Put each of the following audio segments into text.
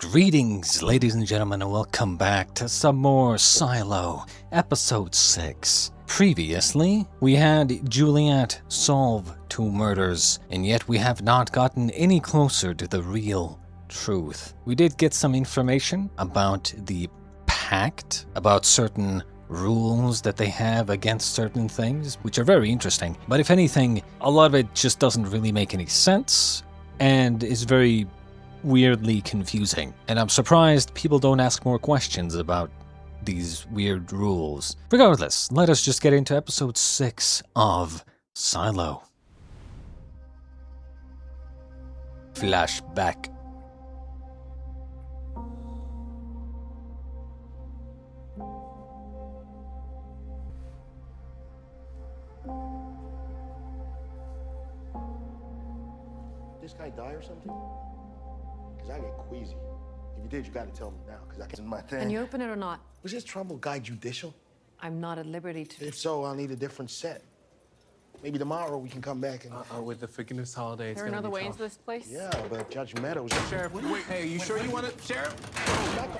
Greetings, ladies and gentlemen, and welcome back to some more Silo, Episode 6. Previously, we had Juliet solve 2 murders, and yet we have not gotten any closer to the real truth. We did get some information about the pact, about certain rules that they have against certain things, which are very interesting. But if anything, a lot of it just doesn't really make any sense, and is very weirdly confusing, and I'm surprised people don't ask more questions about these weird rules. Regardless, let us just get into episode 6 of Silo. Flashback. This guy die or something? Because I get queasy. If you did, you gotta tell me now, because I can't my thing. Can you open it or not? Was this Trumbull guy judicial? I'm not at liberty to. If so, I'll need a different set. Maybe tomorrow we can come back and... With the forgiveness holiday, it's Is there gonna another be way tough. into this place? Yeah, but Judge Meadows... Sheriff, wait, hey, you sure you want it, Sheriff?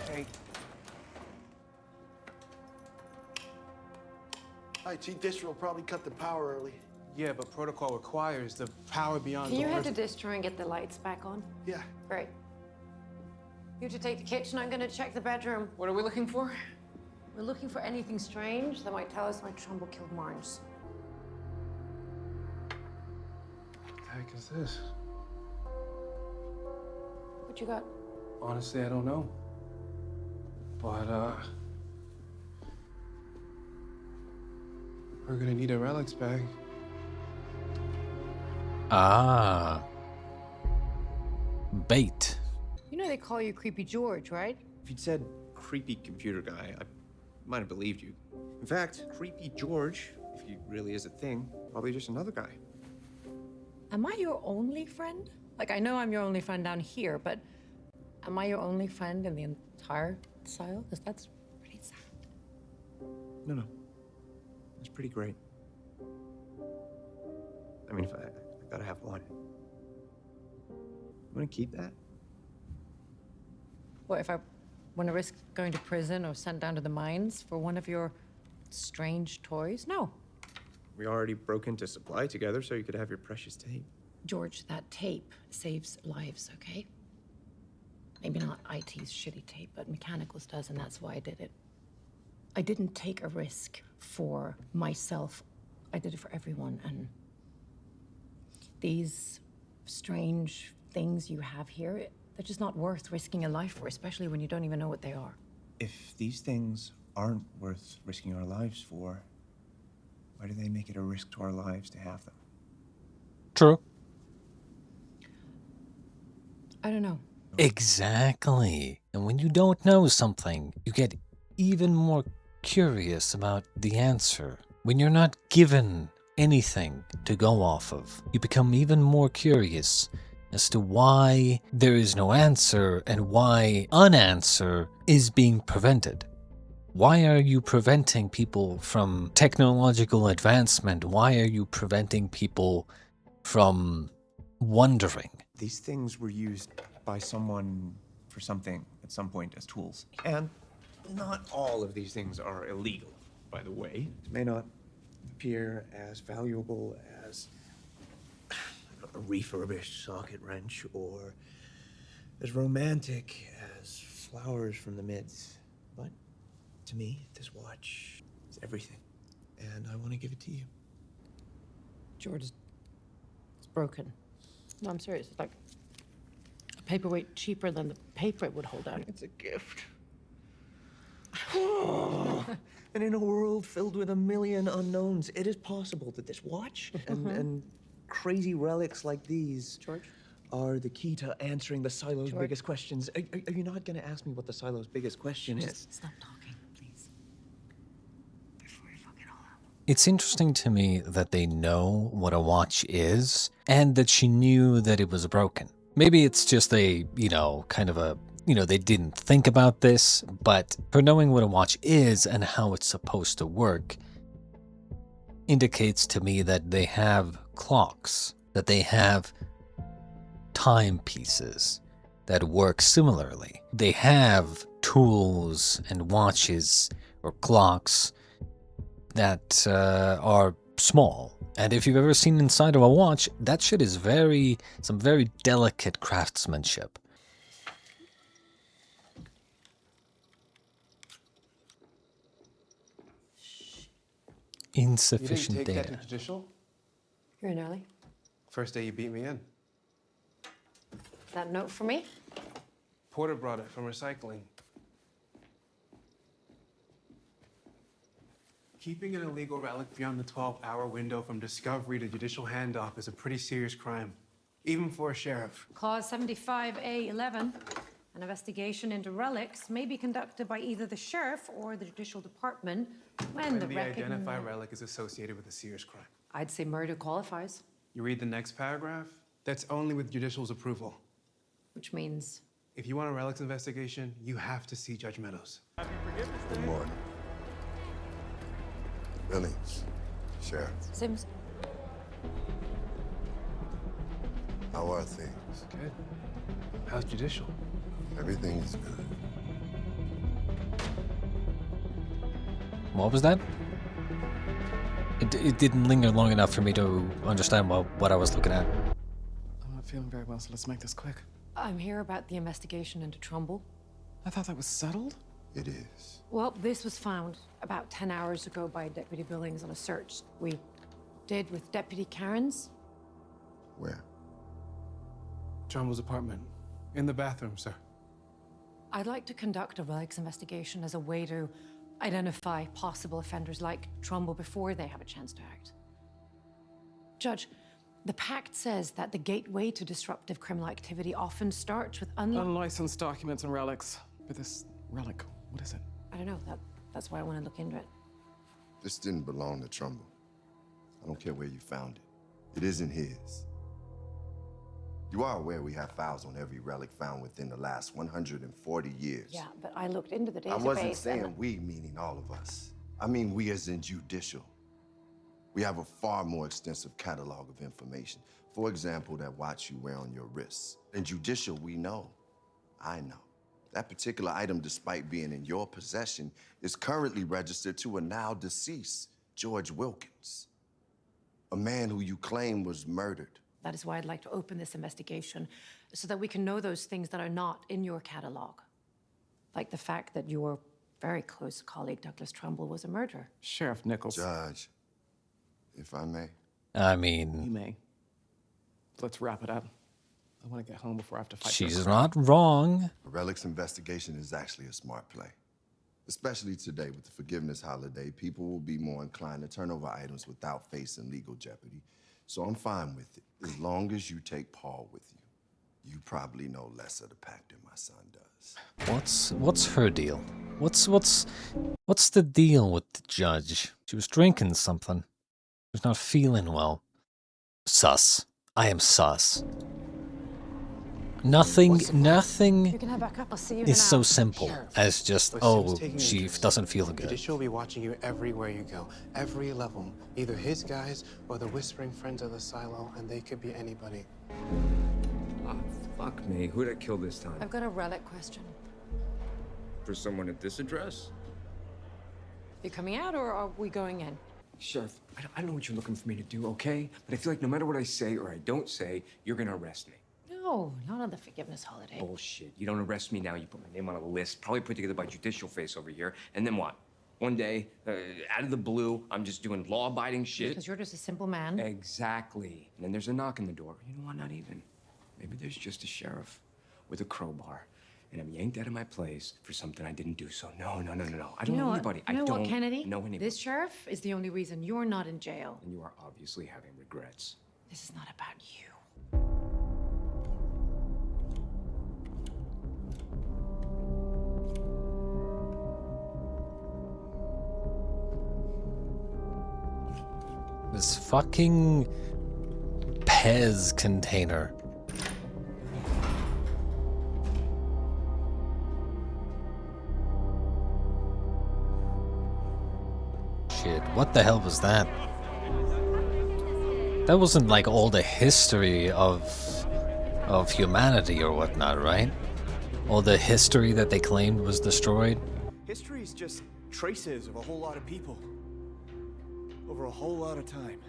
Hey. All right, Chief Distro will probably cut the power early. Yeah, but protocol requires the power beyond. Can you head to distro and get the lights back on? Yeah. Great. You two take the kitchen, I'm gonna check the bedroom. What are we looking for? We're looking for anything strange that might tell us why Trumbull killed Marnes. What the heck is this? What you got? Honestly, I don't know. But we're gonna need a relics bag. Ah. Bait. You know they call you Creepy George, right? If you'd said creepy computer guy, I might have believed you. In fact, creepy George, if he really is a thing, probably just another guy. Am I your only friend? Like, I know I'm your only friend down here, but am I your only friend in the entire Silo? Because that's pretty sad. No. It's pretty great. I mean, if I gotta have one. You wanna keep that? What, if I want to risk going to prison or sent down to the mines for one of your strange toys? No. We already broke into supply together, so you could have your precious tape. George, that tape saves lives, okay? Maybe not IT's shitty tape, but Mechanical's does, and that's why I did it. I didn't take a risk for myself. I did it for everyone, and these strange things you have here, they're just not worth risking a life for, especially when you don't even know what they are. If these things aren't worth risking our lives for, why do they make it a risk to our lives to have them? True. I don't know. Exactly. And when you don't know something, you get even more curious about the answer. When you're not given anything to go off of, you become even more curious as to why there is no answer and why an answer is being prevented. Why are you preventing people from technological advancement? Why are you preventing people from wondering? These things were used by someone for something at some point as tools. And not all of these things are illegal, by the way. It may not appear as valuable as a refurbished socket wrench or as romantic as flowers from the mids. But to me, this watch is everything. And I want to give it to you. George, it's broken. No, I'm serious. It's like a paperweight cheaper than the paper it would hold out. It's a gift. And in a world filled with a million unknowns, it is possible that this watch and crazy relics like these George? are the key to answering the Silo's George? biggest questions. Are you not going to ask me what the Silo's biggest question is? Just stop talking, please. Before you fuck it all up. It's interesting to me that they know what a watch is and that she knew that it was broken. Maybe it's just they didn't think about this, but her knowing what a watch is and how it's supposed to work indicates to me that they have clocks, that they have timepieces, that work similarly. They have tools and watches or clocks that are small. And if you've ever seen inside of a watch, that shit is some very delicate craftsmanship. Insufficient You didn't take data. that to judicial? You're in early. First day you beat me in. That note for me? Porter brought it from recycling. Keeping an illegal relic beyond the 12-hour window from discovery to judicial handoff is a pretty serious crime, even for a sheriff. Clause 75A11. An investigation into relics may be conducted by either the sheriff or the judicial department when the identified relic is associated with a serious crime. I'd say murder qualifies, You read the next paragraph? That's only with judicial's approval. which means If you want a relics investigation, you have to see Judge Meadows. Good morning. Billings, Sheriff, Sims. how are things? Good. How's judicial? Everything is good. What was that? It didn't linger long enough for me to understand what I was looking at. I'm not feeling very well, so let's make this quick. I'm here about the investigation into Trumbull. I thought that was settled. It is. Well, this was found about 10 hours ago by Deputy Billings on a search we did with Deputy Cairns. Where? Trumbull's apartment. In the bathroom, sir. I'd like to conduct a relics investigation as a way to identify possible offenders like Trumbull before they have a chance to act. Judge, the pact says that the gateway to disruptive criminal activity often starts with Unlicensed documents and relics. But this relic, what is it? I don't know, that's why I want to look into it. This didn't belong to Trumbull. I don't care where you found it. It isn't his. You are aware we have files on every relic found within the last 140 years. Yeah, but I looked into the database. I wasn't and- saying we, meaning all of us. I mean we as in judicial. We have a far more extensive catalog of information. For example, that watch you wear on your wrists. In judicial, we know. I know. That particular item, despite being in your possession, is currently registered to a now deceased George Wilkins, a man who you claim was murdered. That is why I'd like to open this investigation, so that we can know those things that are not in your catalog. Like the fact that your very close colleague, Douglas Trumbull, was a murderer. Sheriff Nichols. Judge, if I may. I You mean, may. Let's wrap it up. I want to get home before I have to fight. she's this. not wrong. A relics investigation is actually a smart play. Especially today with the forgiveness holiday, people will be more inclined to turn over items without facing legal jeopardy. So I'm fine with it, as long as you take Paul with you. You probably know less of the pact than my son does. What's her deal? What's the deal with the judge? She was drinking something. She was not feeling well. Sus. I am sus. Nothing You can head back up. I'll see you in is an so hour. simple Sheriff, as just, but oh, Sim's taking she interest. doesn't feel good. Judicial will be watching you everywhere you go, every level. Either his guys or the whispering friends of the silo, and they could be anybody. Ah, fuck me. Who'd I kill this time? I've got a relic question. For someone at this address? You coming out, or are we going in? Sheriff, I don't know what you're looking for me to do, okay? But I feel like no matter what I say or I don't say, you're gonna arrest me. No, not on the forgiveness holiday. Bullshit. You don't arrest me now, you put my name on a list, probably put together by judicial face over here, and then what? One day, out of the blue, I'm just doing law-abiding shit. Because you're just a simple man. Exactly. And then there's a knock on the door. You know what? Not even. Maybe there's just a sheriff with a crowbar, and I'm yanked out of my place for something I didn't do. So no. I don't know anybody. You know I don't what, Kennedy? know anybody. This sheriff is the only reason you're not in jail. And you are obviously having regrets. This is not about you. This fucking Pez container. Shit, what the hell was that? That wasn't like all the history of of humanity or whatnot, right? All the history that they claimed was destroyed. History's just traces of a whole lot of people. Over a whole lot of time.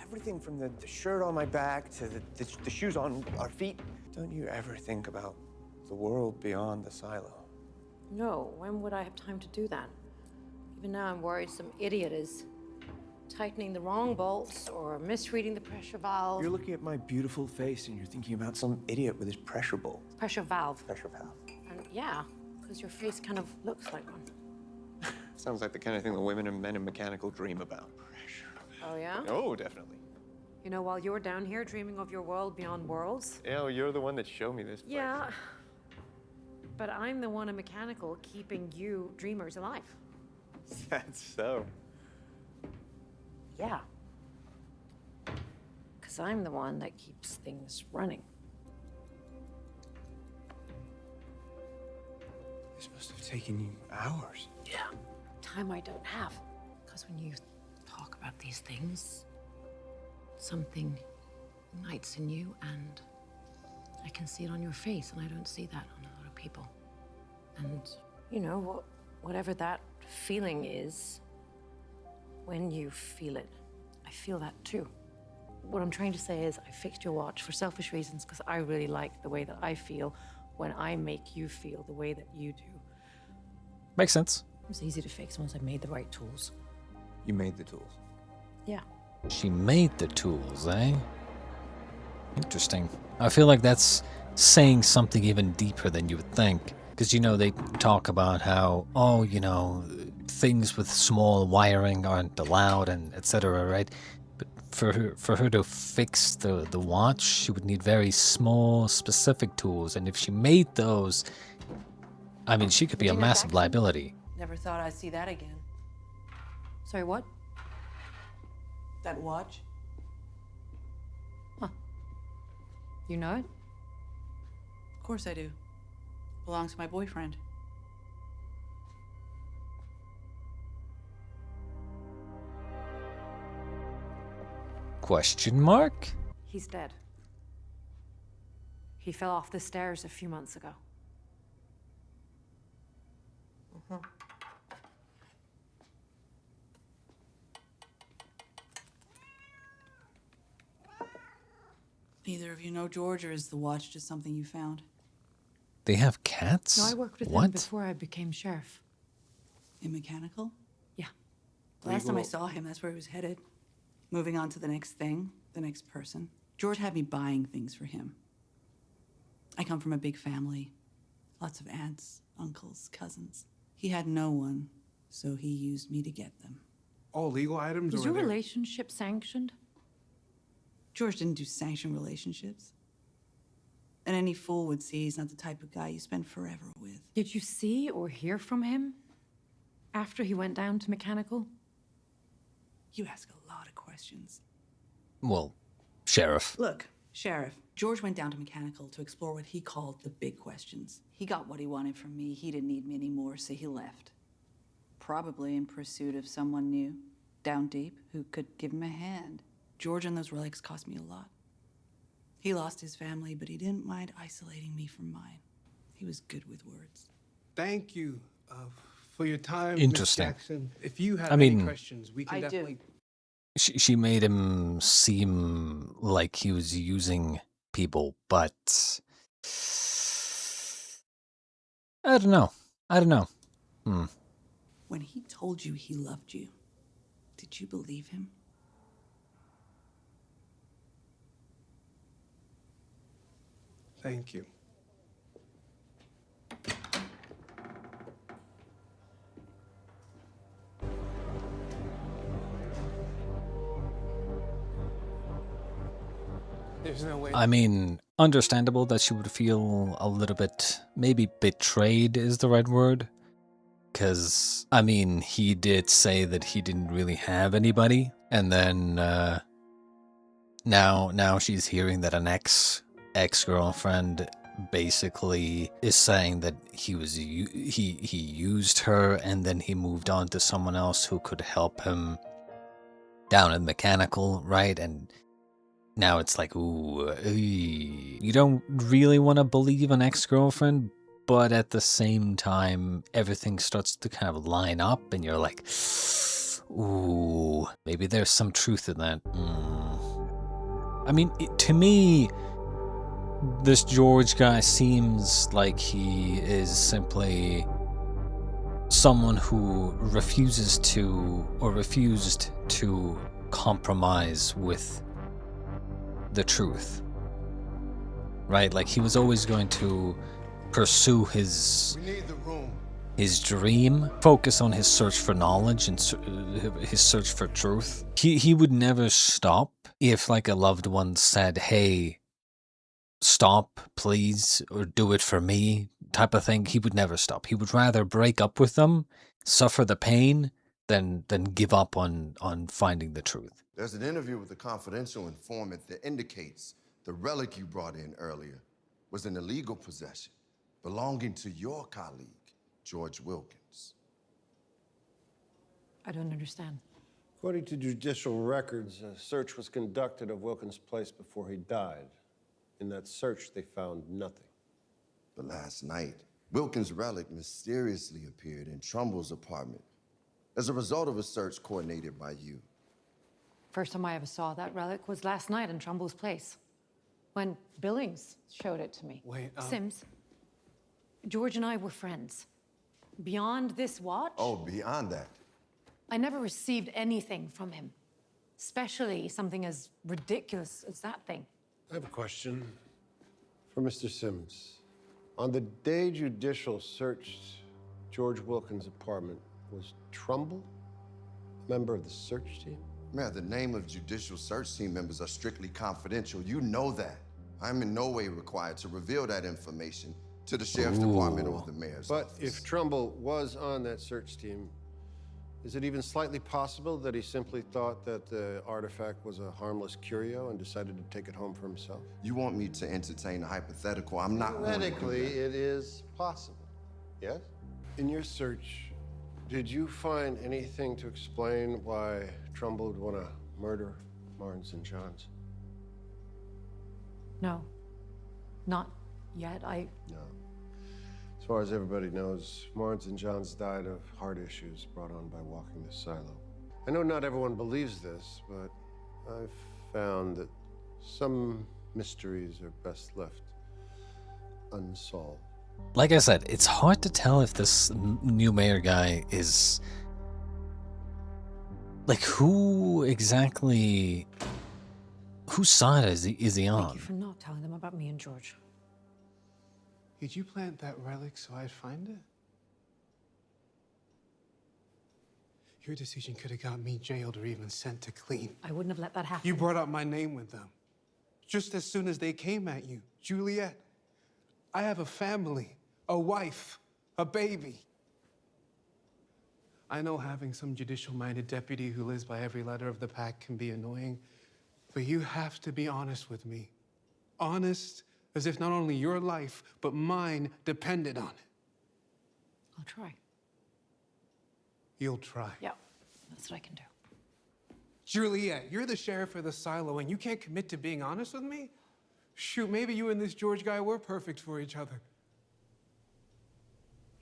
Everything from the shirt on my back to the shoes on our feet. Don't you ever think about the world beyond the silo? No, when would I have time to do that? Even now I'm worried some idiot is tightening the wrong bolts or misreading the pressure valve. You're looking at my beautiful face and you're thinking about some idiot with his pressure bowl. Pressure valve. Pressure valve. And yeah, because your face kind of looks like one. Sounds like the kind of thing the women and men in mechanical dream about. Pressure. Oh, yeah? Oh, definitely. You know, while you're down here dreaming of your world beyond worlds. Yeah, well, you're the one that showed me this place. Yeah. But I'm the one in mechanical keeping you dreamers alive. That's so. Yeah. Because I'm the one that keeps things running. This must have taken you hours. Yeah. Time I don't have. Because when you talk about these things, something ignites in you, and I can see it on your face, and I don't see that on a lot of people. And, you know, whatever that feeling is, when you feel it, I feel that too. What I'm trying to say is I fixed your watch for selfish reasons because I really like the way that I feel when I make you feel the way that you do. Makes sense. It's easy to fix once I've made the right tools. You made the tools. Yeah. She made the tools, eh? Interesting. I feel like that's saying something even deeper than you would think. Because, you know, they talk about how, oh, you know, things with small wiring aren't allowed and etc., right? But for her to fix the watch, she would need very small, specific tools. And if she made those, I mean, she could be a massive liability. Never thought I'd see that again. Sorry, what? That watch? You know it? Of course I do. Belongs to my boyfriend. Question mark? He's dead. He fell off the stairs a few months ago. Neither of you know George, or is the watch just something you found? They have cats? No, I worked with What? him before I became sheriff. In mechanical? Yeah. Last time I saw him, that's where he was headed. Moving on to the next thing, the next person. George had me buying things for him. I come from a big family. Lots of aunts, uncles, cousins. He had no one, so he used me to get them. All legal items? Is or your were there- relationship sanctioned? George didn't do sanctioned relationships. And any fool would see he's not the type of guy you spend forever with. Did you see or hear from him after he went down to mechanical? You ask a lot of questions. Well, sheriff. Look, Sheriff, George went down to mechanical to explore what he called the big questions. He got what he wanted from me. He didn't need me anymore, so he left. Probably in pursuit of someone new, down deep, who could give him a hand. George and those relics cost me a lot. He lost his family, but he didn't mind isolating me from mine. He was good with words. Thank you for your time, Miss Interesting. Jackson. If you have I any mean- questions, we can I do. definitely... She made him seem like he was using people, but I don't know. When he told you he loved you, did you believe him? Thank you. There's no way. I mean, understandable that she would feel a little bit, maybe betrayed is the right word. Because, I mean, he did say that he didn't really have anybody. And then now she's hearing that an ex-girlfriend basically is saying that he used her and then he moved on to someone else who could help him down in mechanical, right? And now it's like, ooh, you don't really want to believe an ex-girlfriend, but at the same time, everything starts to kind of line up, and you're like, ooh, maybe there's some truth in that. I mean, to me, this George guy seems like he is simply someone who refuses to, or refused to, compromise with the truth. Right? Like, he was always going to pursue his dream, focus on his search for knowledge and his search for truth. He would never stop if, like, a loved one said, hey, stop, please, or do it for me, type of thing. He would never stop. He would rather break up with them, suffer the pain, than give up on finding the truth. There's an interview with a confidential informant that indicates the relic you brought in earlier was an illegal possession belonging to your colleague, George Wilkins. I don't understand. According to judicial records, a search was conducted of Wilkins' place before he died. In that search, they found nothing. But last night, Wilkins' relic mysteriously appeared in Trumbull's apartment as a result of a search coordinated by you. First time I ever saw that relic was last night in Trumbull's place, when Billings showed it to me. Wait, Sims, George and I were friends. Beyond this watch, Oh, beyond that. I never received anything from him, especially something as ridiculous as that thing. I have a question for Mr. Sims. On the day judicial searched George Wilkins' apartment, was Trumbull a member of the search team? Mayor, the name of judicial search team members are strictly confidential. You know that. I'm in no way required to reveal that information to the sheriff's department or the mayor's But office. if Trumbull was on that search team, is it even slightly possible that he simply thought that the artifact was a harmless curio and decided to take it home for himself? You want me to entertain a hypothetical? I'm not going to do Theoretically, that. it is possible. Yes? In your search, did you find anything to explain why Trumbull would want to murder Martins and Johns? No, not yet. No. As far as everybody knows, Martins and Johns died of heart issues brought on by walking the silo. I know not everyone believes this, but I've found that some mysteries are best left unsolved. Like I said, it's hard to tell if this new mayor guy is... like, who exactly... whose side is he on? Thank you for not telling them about me and George. Did you plant that relic so I'd find it? Your decision could have got me jailed or even sent to clean. I wouldn't have let that happen. You brought up my name with them. Just as soon as they came at you. Juliet, I have a family, a wife, a baby. I know having some judicial-minded deputy who lives by every letter of the pact can be annoying, but you have to be honest with me. Honest as if not only your life, but mine depended on it. I'll try. You'll try. Yeah, that's what I can do. Juliet, you're the sheriff of the silo and you can't commit to being honest with me? Shoot, maybe you and this George guy were perfect for each other.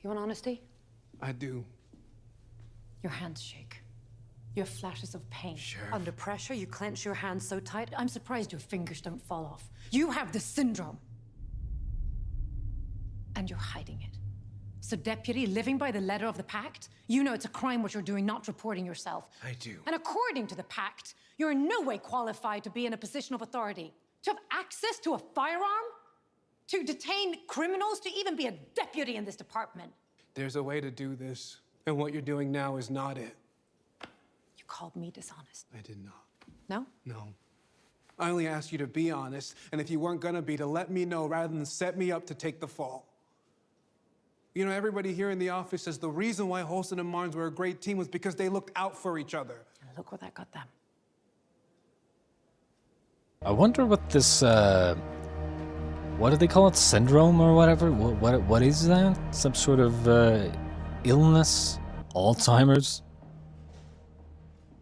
You want honesty? I do. Your hands shake. You have flashes of pain. Sheriff. Under pressure, you clench your hands so tight, I'm surprised your fingers don't fall off. You have the syndrome. And you're hiding it. So, deputy, living by the letter of the pact, you know it's a crime what you're doing, not reporting yourself. I do. And according to the pact, you're in no way qualified to be in a position of authority. To have access to a firearm? To detain criminals? To even be a deputy in this department? There's a way to do this, and what you're doing now is not it. You called me dishonest. I did not. No? No. I only asked you to be honest, and if you weren't gonna be, to let me know rather than set me up to take the fall. You know, everybody here in the office says the reason why Holston and Martins were a great team was because they looked out for each other. And look where that got them. I wonder what this, what do they call it? Syndrome or whatever? What is that? Some sort of, illness? Alzheimer's?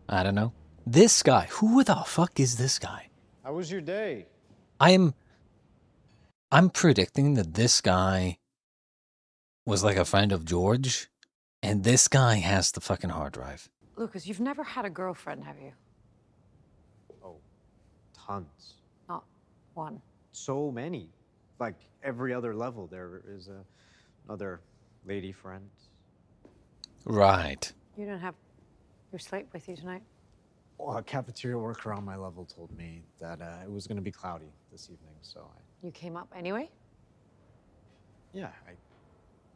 I don't know. This guy, who the fuck is this guy? How was your day? I'm predicting that this guy was like a friend of George, and this guy has the fucking hard drive. Lucas, you've never had a girlfriend, have you? Oh, tons. Not one. So many. Like every other level, there is another lady friend. Right. You don't have your slate with you tonight? Well, a cafeteria worker on my level told me that it was going to be cloudy this evening, so You came up anyway? I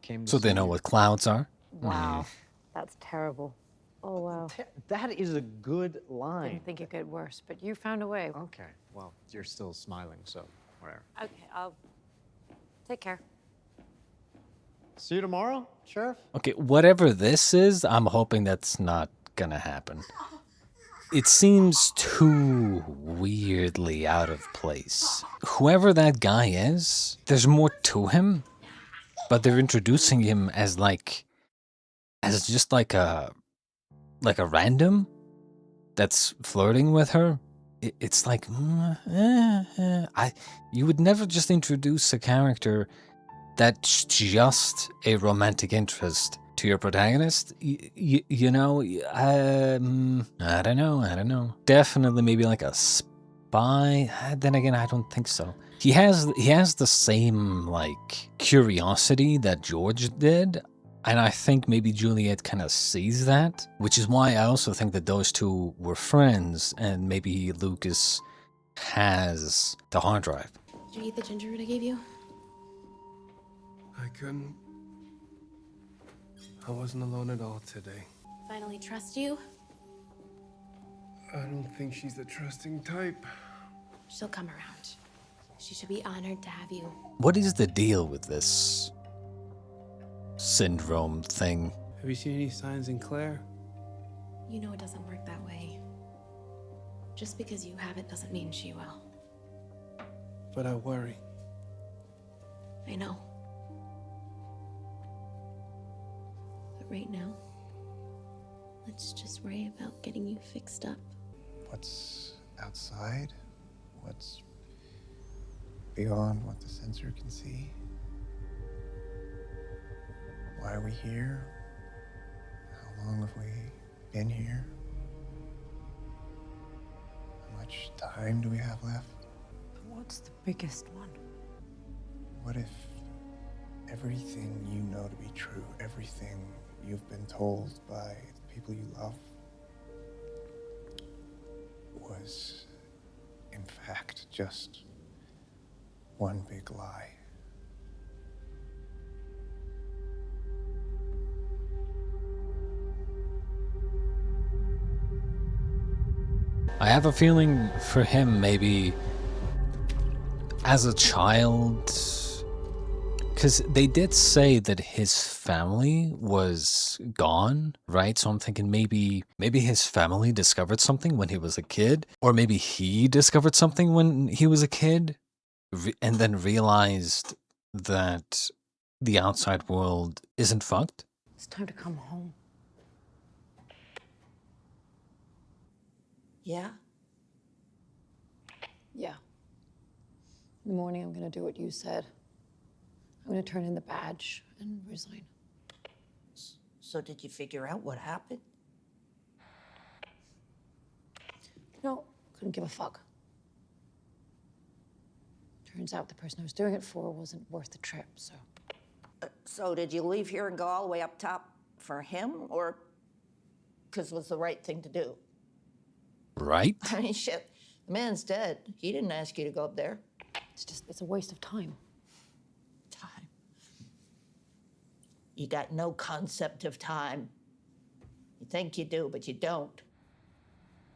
came to So they see know you. what clouds are? Wow. That's terrible. Oh, wow. That is a good line. Didn't think it could get worse, but you found a way. Okay, well, you're still smiling, so whatever. Okay, I'll take care. See you tomorrow, Sheriff? Okay, whatever this is, I'm hoping that's not gonna happen. It seems too weirdly out of place. Whoever that guy is, there's more to him, but they're introducing him as just like a random that's flirting with her. It's like, you would never just introduce a character that's just a romantic interest to your protagonist. You know, I don't know. Definitely maybe like a spy. Then again, I don't think so. He has the same like curiosity that George did. And I think maybe Juliet kind of sees that, which is why I also think that those two were friends, and maybe Lucas has the hard drive. Did you eat the ginger root I gave you? I couldn't. I wasn't alone at all today. Finally trust you? I don't think she's the trusting type. She'll come around. She should be honored to have you. What is the deal with this syndrome thing? Have you seen any signs in Claire? You know it doesn't work that way. Just because you have it doesn't mean she will. But I worry. I know. But right now, let's just worry about getting you fixed up. What's outside? What's beyond what the sensor can see? Why are we here? How long have we been here? How much time do we have left? What's the biggest one? What if everything you know to be true, everything you've been told by the people you love, was in fact just one big lie? I have a feeling for him, maybe as a child, because they did say that his family was gone, right? So I'm thinking maybe his family discovered something when he was a kid, or maybe he discovered something when he was a kid, and then realized that the outside world isn't fucked. It's time to come home. Yeah? Yeah. In the morning, I'm gonna do what you said. I'm gonna turn in the badge and resign. So did you figure out what happened? No, couldn't give a fuck. Turns out the person I was doing it for wasn't worth the trip, so. So did you leave here and go all the way up top for him, or because it was the right thing to do? Right? I mean, shit, the man's dead. He didn't ask you to go up there. It's a waste of time. Time. You got no concept of time. You think you do, but you don't.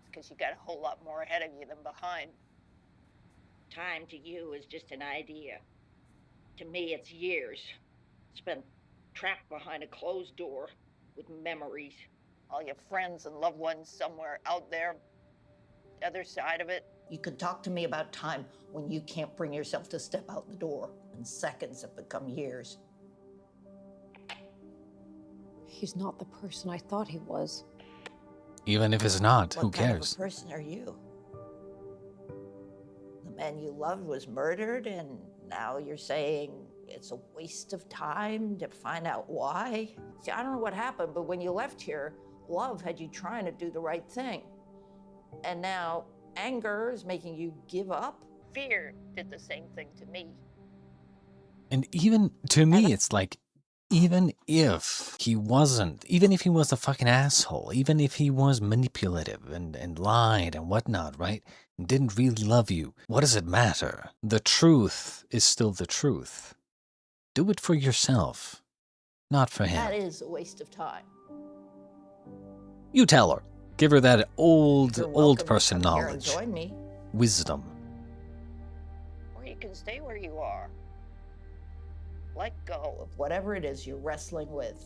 It's because you got a whole lot more ahead of you than behind. Time to you is just an idea. To me, it's years. Spent trapped behind a closed door with memories. All your friends and loved ones somewhere out there, the other side of it. You can talk to me about time when you can't bring yourself to step out the door. And seconds have become years. He's not the person I thought he was. Even if it's not, who What kind of cares? a person are you? man you loved was murdered, and now you're saying it's a waste of time to find out why? See, I don't know what happened, but when you left here, love had you trying to do the right thing. And now anger is making you give up. Fear did the same thing to me. And even to me, it's like, even if he wasn't, even if he was a fucking asshole, even if he was manipulative and lied and whatnot, right? And didn't really love you, what does it matter? The truth is still the truth. Do it for yourself, not for him. That is a waste of time. You tell her. Give her that old You're welcome person to come here and knowledge. join me. Wisdom. Or you can stay where you are. Let go of whatever it is you're wrestling with.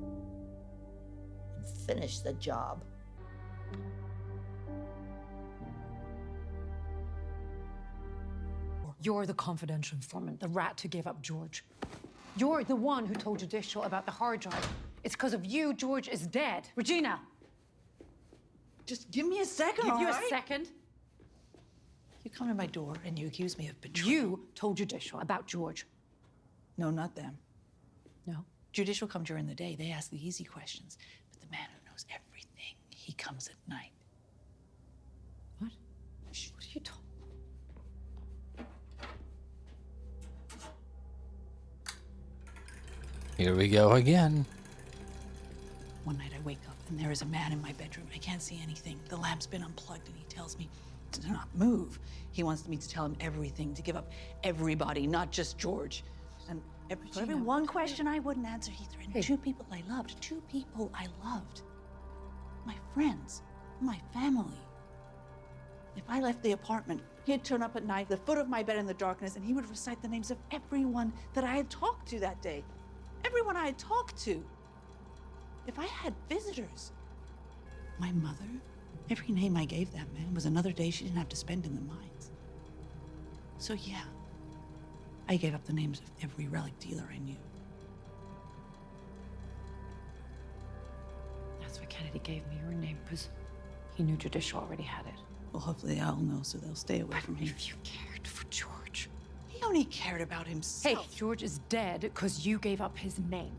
And finish the job. You're the confidential informant, the rat who gave up George. You're the one who told Judicial about the hard drive. It's because of you George is dead. Regina! Just give me a second, Give all you right? a second? You come to my door and you accuse me of betrayal. You told Judicial about George. No, not them. No? Judicial come during the day. They ask the easy questions. But the man who knows everything, he comes at night. What? What are you talking? Here we go again. One night I wake up and there is a man in my bedroom. I can't see anything. The lamp's been unplugged and he tells me to not move. He wants me to tell him everything, to give up everybody, not just George. And for every one question I wouldn't answer, he threatened two people I loved. Two people I loved. My friends, my family. If I left the apartment, he'd turn up at night, the foot of my bed in the darkness, and he would recite the names of everyone that I had talked to that day. Everyone I had talked to. If I had visitors. My mother, every name I gave that man was another day she didn't have to spend in the mines. So yeah, I gave up the names of every relic dealer I knew. That's why Kennedy gave me your name, because he knew Judicial already had it. Well, hopefully they all know, so they'll stay away from him. If you cared for George. He only cared about himself. Hey, George is dead because you gave up his name.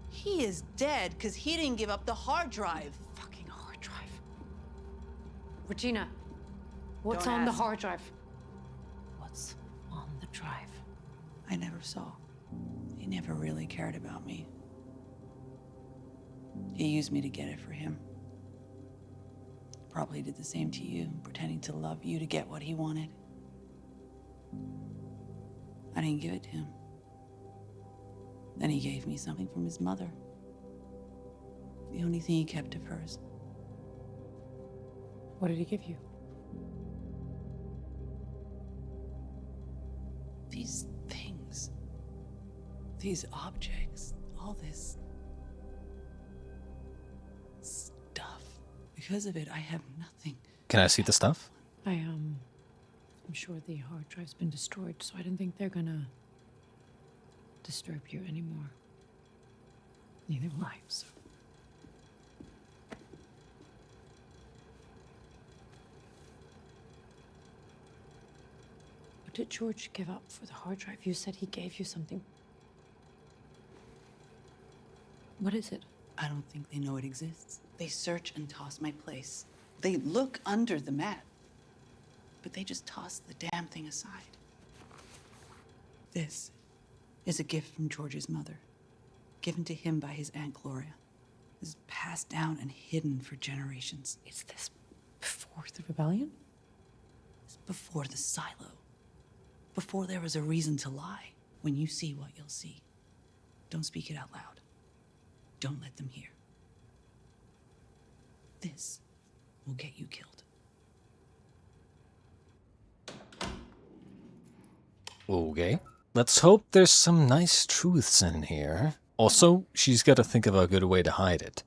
He is dead because he didn't give up the hard drive. Fucking hard drive. Regina, what's Don't on the ask. hard drive? What's on the drive? I never saw. He never really cared about me. He used me to get it for him. Probably did the same to you, pretending to love you to get what he wanted. I didn't give it to him. Then he gave me something from his mother. The only thing he kept of hers. What did he give you? These things. These objects. All this stuff. Because of it, I have nothing. Can I see the stuff? I'm sure the hard drive's been destroyed, so I don't think they're gonna disturb you anymore. Neither will I, so. What did George give up for the hard drive? You said he gave you something. What is it? I don't think they know it exists. They search and toss my place. They look under the mat, but they just toss the damn thing aside. This is a gift from George's mother, given to him by his Aunt Gloria. This is passed down and hidden for generations. Is this before the rebellion? It's before the silo. Before there was a reason to lie. When you see what you'll see, don't speak it out loud. Don't let them hear. This will get you killed. Okay. Let's hope there's some nice truths in here. Also, she's got to think of a good way to hide it.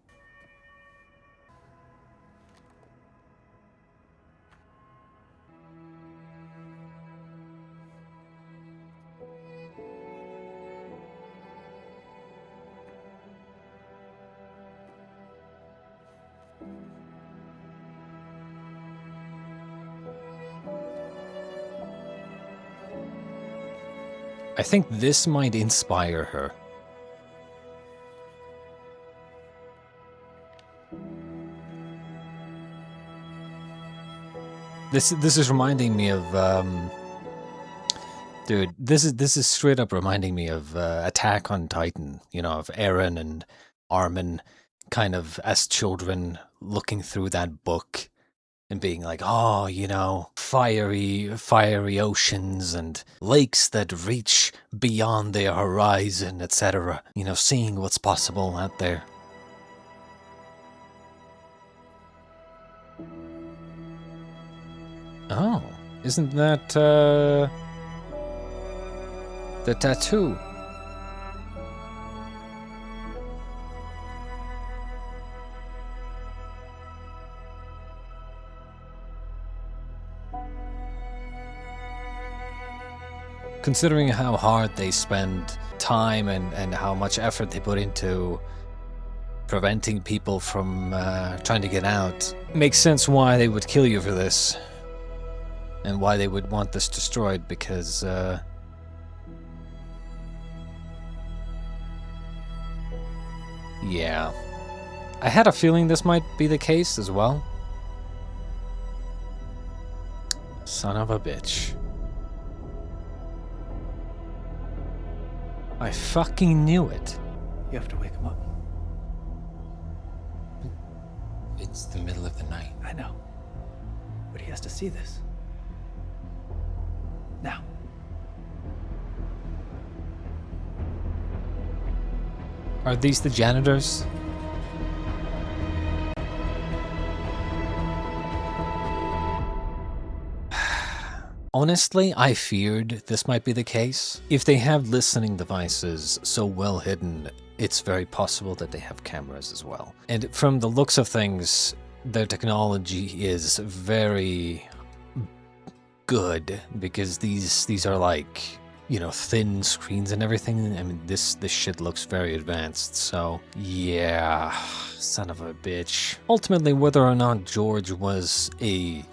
I think this might inspire her. This is reminding me of dude, this is straight up reminding me of Attack on Titan, you know, of Eren and Armin kind of as children looking through that book and being like, oh, you know, fiery oceans and lakes that reach beyond their horizon, etc. You know, seeing what's possible out there. Oh, isn't that, the tattoo? Considering how hard they spend time and how much effort they put into preventing people from trying to get out, makes sense why they would kill you for this. And why they would want this destroyed, because yeah. I had a feeling this might be the case as well. Son of a bitch. I fucking knew it. You have to wake him up. It's the middle of the night. I know. But he has to see this. Now. Are these the janitors? Honestly, I feared this might be the case. If they have listening devices so well hidden, it's very possible that they have cameras as well. And from the looks of things, their technology is very good, because these are like, you know, thin screens and everything. I mean, this shit looks very advanced, so yeah, son of a bitch. Ultimately, whether or not George was a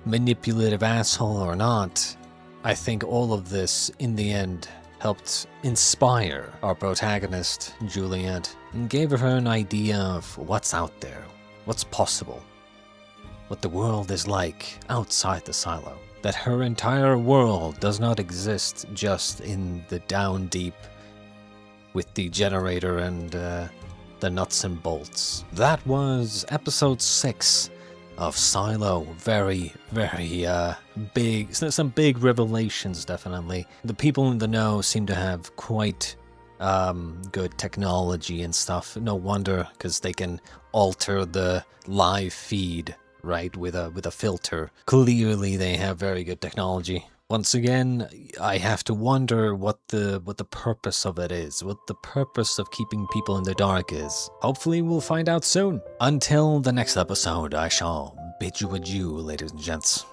manipulative asshole or not, I think all of this, in the end, helped inspire our protagonist, Juliet, and gave her an idea of what's out there, what's possible, what the world is like outside the silo. That her entire world does not exist just in the down deep with the generator and the nuts and bolts. That was episode 6 of Silo. Very, very big, some big revelations, definitely. The people in the know seem to have quite good technology and stuff. No wonder, because they can alter the live feed, right, with a filter. Clearly they have very good technology. Once again, I have to wonder what the purpose of it is, what the purpose of keeping people in the dark is. Hopefully we'll find out soon. Until the next episode, I shall bid you adieu, ladies and gents.